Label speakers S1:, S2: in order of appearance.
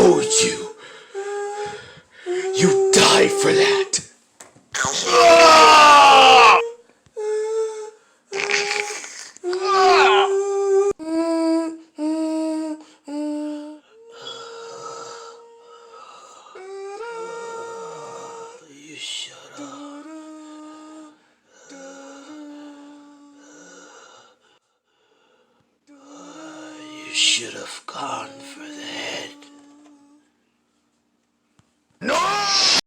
S1: told you. You die for that. You shut up. You should have gone for the head.